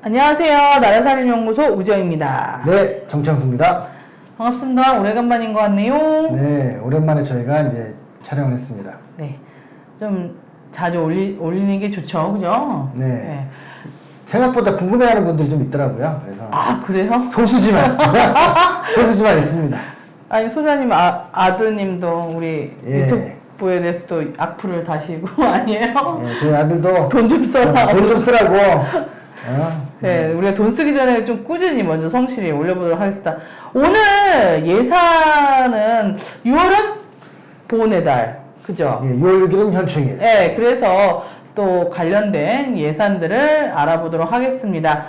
안녕하세요. 나라살인연구소 우정입니다. 네, 정창수입니다. 반갑습니다. 오래간만인 것 같네요. 네, 오랜만에 저희가 이제 촬영을 했습니다. 네. 좀 자주 올리는 게 좋죠. 그죠? 네. 생각보다 궁금해하는 분들이 좀 있더라고요. 그래서. 아, 그래요? 소수지만. 소수지만 있습니다. 아니, 소장님 아드님도 우리 예. 유튜브에 대해서도 악플을 다시고 아니에요? 네, 저희 아들도. 돈 좀 써라. 돈 좀 쓰라고. 네, 우리가 돈 쓰기 전에 좀 꾸준히 먼저 성실히 올려보도록 하겠습니다. 오늘 예산은 6월은 보훈의 달, 그죠? 예, 6월 6일은 현충일. 네, 그래서 또 관련된 예산들을 알아보도록 하겠습니다.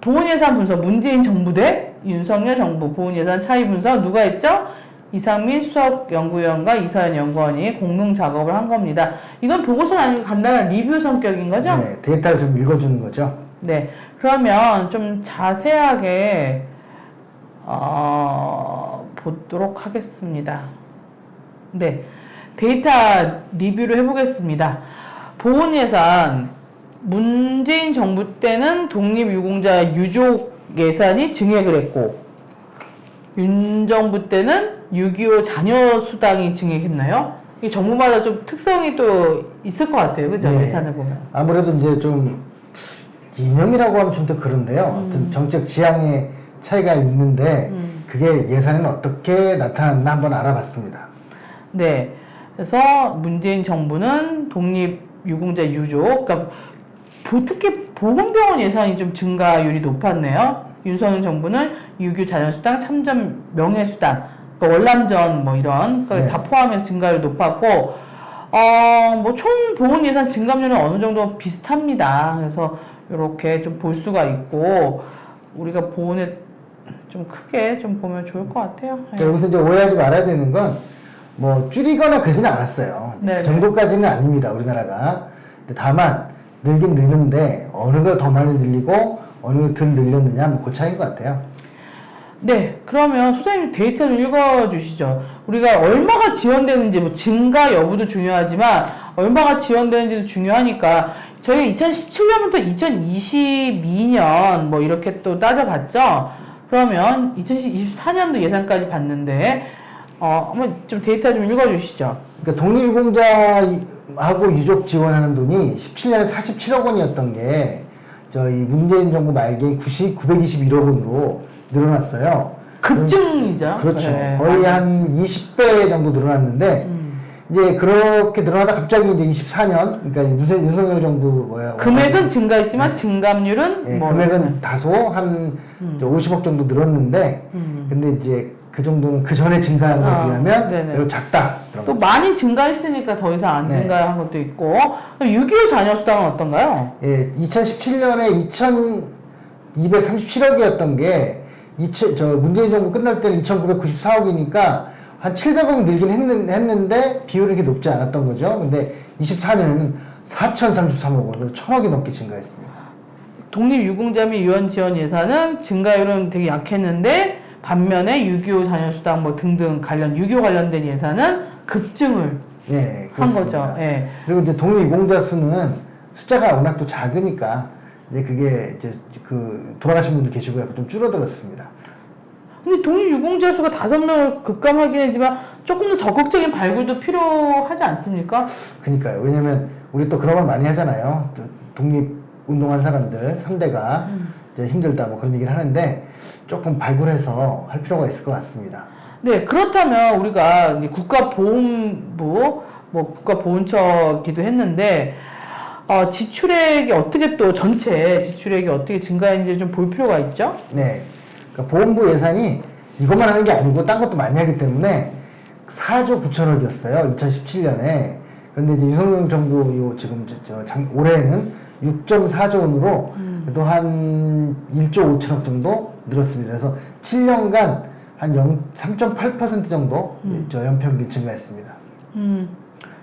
보훈예산 분석, 문재인 정부 대 윤석열 정부 보훈예산 차이 분석 누가 했죠? 이상민 수석연구위원과 이서연 연구원이 공동 작업을 한 겁니다. 이건 보고서는 아니고 간단한 리뷰 성격인 거죠? 네, 데이터를 좀 읽어주는 거죠. 네, 그러면 좀 자세하게 보도록 하겠습니다. 네, 데이터 리뷰를 해보겠습니다. 보훈예산, 문재인 정부 때는 독립유공자 유족 예산이 증액을 했고, 윤 정부 때는 6.25 자녀수당이 증액했나요? 이 정부마다 좀 특성이 또 있을 것 같아요. 그죠? 네. 예산을 보면. 아무래도 이제 좀 이념이라고 하면 좀 더 그런데요. 어떤 정책 지향의 차이가 있는데 그게 예산에는 어떻게 나타났나 한번 알아봤습니다. 네. 그래서 문재인 정부는 독립유공자 유족, 그러니까 특히 보건병원 예산이 좀 증가율이 높았네요. 윤석열 정부는 유교 자녀수당, 참전 명예수당, 그러니까 월남전 뭐 이런 그러니까 네. 다 포함해서 증가율이 높았고, 뭐 총 보훈 예산 증감률은 어느 정도 비슷합니다. 그래서 이렇게 좀 볼 수가 있고 우리가 보훈에 좀 크게 좀 보면 좋을 것 같아요. 그러니까 여기서 이제 오해하지 말아야 되는 건 뭐 줄이거나 그러지는 않았어요. 네네. 그 정도까지는 아닙니다, 우리나라가. 근데 다만 늘긴 느는데 어느 걸 더 많이 늘리고 어느 걸 덜 늘렸느냐 뭐 그 차이인 것 같아요. 네, 그러면 소장님 데이터 좀 읽어주시죠. 우리가 얼마가 지원되는지, 뭐 증가 여부도 중요하지만 얼마가 지원되는지도 중요하니까 저희가 2017년부터 2022년 뭐 이렇게 또 따져봤죠. 그러면 2024년도 예산까지 봤는데 한번 좀 데이터 좀 읽어주시죠. 그러니까 독립유공자하고 유족 지원하는 돈이 17년에 47억 원이었던 게 저희 문재인 정부 말기에 921억 원으로 늘어났어요. 급증이죠. 그렇죠. 네. 거의 한 20배 정도 늘어났는데 이제 그렇게 늘어나다 갑자기 이제 24년, 그러니까 윤석열 정부 금액은 증가했지만 증감률은 예, 뭐 금액은 다소 한 50억 정도 늘었는데, 근데 이제 그 정도는 그 전에 증가한 거에 비하면 네네. 매우 작다. 그런 또 거죠. 많이 증가했으니까 더 이상 안 네. 증가한 것도 있고. 6.25 자녀수당은 어떤가요? 예, 2017년에 2,237억이었던 게 문재인 정부 끝날 때는 2,994억이니까 한 700억 늘긴 했는데 비율이 이렇게 높지 않았던 거죠. 근데 24년에는 4,033억 원으로 1,000억이 넘게 증가했습니다. 독립유공자 및 유언 지원 예산은 증가율은 되게 약했는데 반면에 6.25 자녀수당 뭐 등등 유교 관련된 예산은 급증을 예, 한 그렇습니다. 거죠. 예. 그리고 이제 독립유공자 수는 숫자가 워낙 또 작으니까 이제 그게 이제 돌아가신 분들 계시고 약간 좀 줄어들었습니다. 근데 독립유공자 수가 5명을 급감하긴 했지만 조금 더 적극적인 발굴도 필요하지 않습니까? 그러니까요. 왜냐면 우리 또 그런 말 많이 하잖아요. 독립운동한 사람들 3대가 이제 힘들다 뭐 그런 얘기를 하는데 조금 발굴해서 할 필요가 있을 것 같습니다. 네, 그렇다면 우리가 이제 국가보훈부, 뭐 국가보훈처기도 했는데, 지출액이 어떻게 또 전체 지출액이 어떻게 증가했는지 좀 볼 필요가 있죠? 네. 그러니까 보훈부 예산이 이것만 하는 게 아니고 딴 것도 많이 하기 때문에 4조 9천억이었어요. 2017년에. 그런데 이제 윤석열 정부 지금 올해는 6.4조 원으로 또 한 1조 5천억 정도 늘었습니다. 그래서 7년간 한 3.8% 정도 연평균 증가했습니다. 네,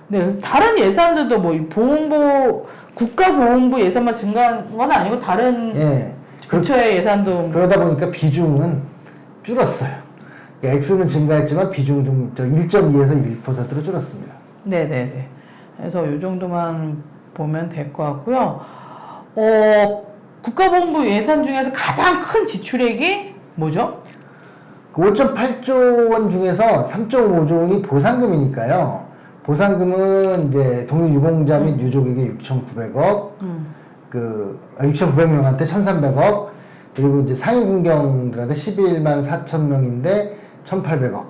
그래서 다른 예산들도 뭐 국가보훈부 예산만 증가한 건 아니고 다른 예. 부처의 예산도 그러다 보니까 비중은 줄었어요. 그러니까 액수는 증가했지만 비중은 좀 1.2에서 1%로 줄었습니다. 네네네. 그래서 이 정도만 보면 될 것 같고요. 국가보훈부 예산 중에서 가장 큰 지출액이 뭐죠? 그 5.8조 원 중에서 3.5조 원이 보상금이니까요. 보상금은 이제 독립유공자 및 유족에게 6,900억, 6,900명한테 1,300억, 그리고 이제 상위군경들한테 11만 4천 명인데 1,800억.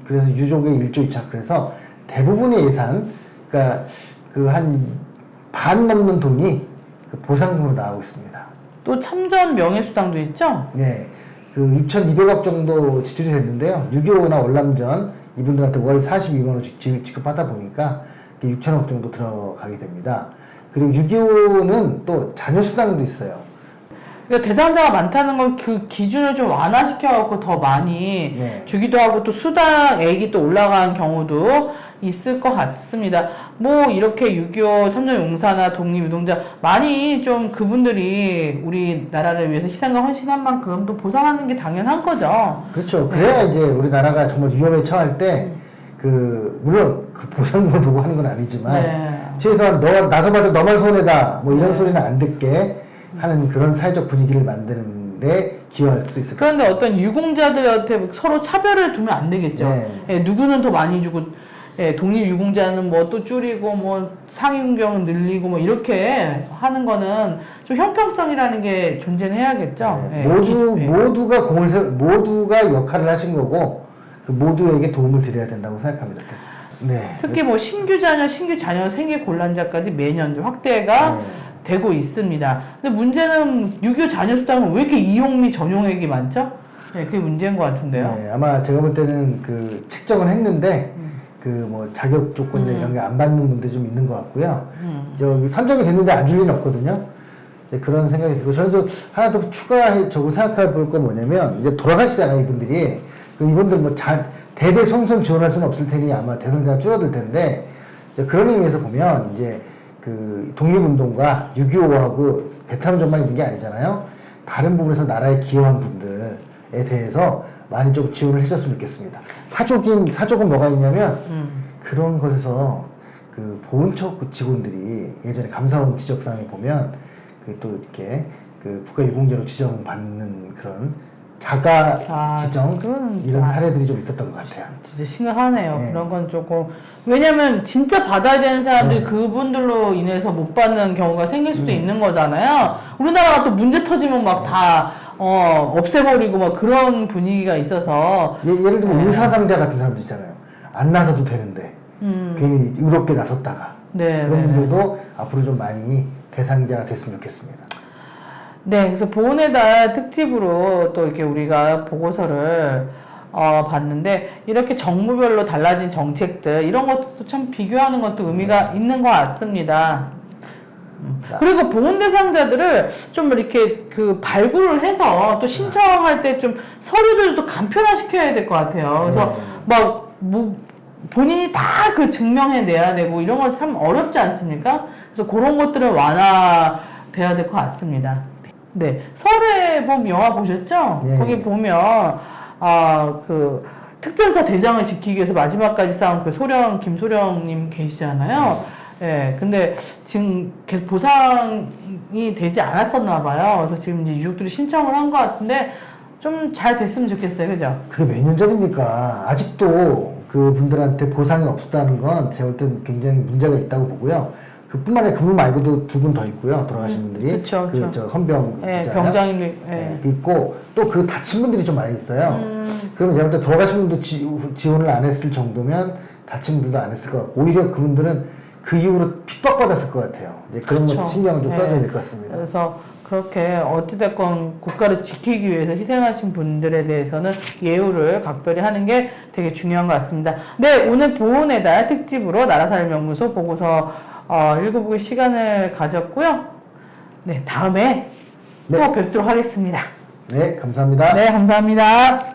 그래서 유족의 1조 2차. 그래서 대부분의 예산, 그러니까 그 한 반 넘는 돈이 그 보상금으로 나오고 있습니다. 또 참전 명예수당도 있죠? 네. 그 6,200억 정도 지출이 됐는데요. 6.25나 월남전 이분들한테 월 42만 원씩 지급하다 보니까 6천억 정도 들어가게 됩니다. 그리고 6.25는 또 자녀수당도 있어요. 그러니까 대상자가 많다는 건 그 기준을 좀 완화시켜갖고 더 많이 네. 주기도 하고 또 수당액이 또 올라간 경우도 있을 것 같습니다. 뭐 이렇게 6.25 참전용사나 독립유공자 많이 좀 그분들이 우리나라를 위해서 희생과 헌신한 만큼 또 보상하는 게 당연한 거죠. 그렇죠. 그래야 이제 우리나라가 정말 위험에 처할 때 물론 그 보상금을 보고 하는 건 아니지만 네. 최소한 나서봐도 너만 손해다 뭐 이런 소리는 안 듣게 하는 그런 사회적 분위기를 만드는데 기여할 수 있을 것 그런데 같습니다. 어떤 유공자들한테 서로 차별을 두면 안 되겠죠. 네. 예, 누구는 더 많이 주고, 예, 독립유공자는 뭐 또 줄이고, 뭐 상임경은 늘리고, 뭐 이렇게 하는 거는 좀 형평성이라는 게 존재는 해야겠죠. 네, 예, 모두가 역할을 하신 거고 그 모두에게 도움을 드려야 된다고 생각합니다. 네. 특히 뭐 신규 자녀 생애 곤란자까지 매년 이제 확대가 네. 되고 있습니다. 근데 문제는 6.25 자녀수당은 왜 이렇게 이용미 전용액이 많죠? 네, 그게 문제인 것 같은데요. 네, 아마 제가 볼 때는 그 책정을 했는데 그 뭐 자격 조건이나 이런 게 안 받는 분들이 좀 있는 것 같고요. 저기 선정이 됐는데 안 줄 리는 없거든요. 이제 그런 생각이 들고 저는 좀 하나 더 추가적으로 생각해 볼 건 뭐냐면 이제 돌아가시잖아요 이분들이. 이분들 뭐 대대손손 지원할 수는 없을 테니 아마 대상자가 줄어들 텐데 이제 그런 의미에서 보면 이제 그 독립운동과 6.25하고 베트남전만 있는 게 아니잖아요. 다른 부분에서 나라에 기여한 분들에 대해서 많이 좀 지원을 해줬으면 좋겠습니다. 사족은 뭐가 있냐면 그런 것에서 그 보훈처 직원들이 예전에 감사원 지적사항에 보면 그 또 이렇게 그 국가유공자로 지정받는 그런 자가 지정 이런 사례들이 좀 있었던 것 같아요. 진짜 심각하네요. 네. 그런 건 조금 왜냐면 진짜 받아야 되는 사람들이 네. 그분들로 인해서 못 받는 경우가 생길 수도 있는 거잖아요. 우리나라가 또 문제 터지면 막 다 없애버리고 막 그런 분위기가 있어서 예를 들면 네. 의사상자 같은 사람들 있잖아요. 안 나서도 되는데 괜히 의롭게 나섰다가 네, 그런 네, 분들도 앞으로 좀 많이 대상자가 됐으면 좋겠습니다. 네, 그래서 보훈의 달 특집으로 또 이렇게 우리가 보고서를 봤는데 이렇게 정부별로 달라진 정책들 이런 것도 참 비교하는 것도 의미가 있는 것 같습니다. 그리고 보훈 대상자들을 좀 이렇게 그 발굴을 해서 또 신청할 때 좀 서류들도 간편화시켜야 될 것 같아요. 그래서 막 뭐 본인이 다 그 증명해내야 되고 이런 거 참 어렵지 않습니까? 그래서 그런 것들은 완화돼야 될 것 같습니다. 네, 설해봄 영화 보셨죠? 네. 거기 보면 그 특전사 대장을 지키기 위해서 마지막까지 싸운 그 김소령님 계시잖아요. 예, 근데 지금 계속 보상이 되지 않았었나 봐요. 그래서 지금 이제 유족들이 신청을 한 것 같은데 좀 잘 됐으면 좋겠어요, 그죠? 그게 몇 년 전입니까? 아직도 그 분들한테 보상이 없었다는 건 제가 볼 때는 굉장히 문제가 있다고 보고요. 그뿐만 아니라 그분 말고도 두 분 더 있고요. 돌아가신 분들이. 그쵸. 저 헌병 예, 있잖아요. 병장님, 있고 또 그 다친 분들이 좀 많이 있어요. 그러면 제가 볼 때 돌아가신 분도 지원을 안 했을 정도면 다친 분들도 안 했을 것 같고 오히려 그분들은 그 이후로 핍박받았을 것 같아요. 이제 그런 것도 신경을 좀 써줘야 될 것 같습니다. 그래서 그렇게 어찌됐건 국가를 지키기 위해서 희생하신 분들에 대해서는 예우를 각별히 하는 게 되게 중요한 것 같습니다. 네, 오늘 보훈의 달 특집으로 나라살림연구소 보고서 읽어보기 시간을 가졌고요. 네, 다음에 또 뵙도록 하겠습니다. 네, 감사합니다. 네, 감사합니다.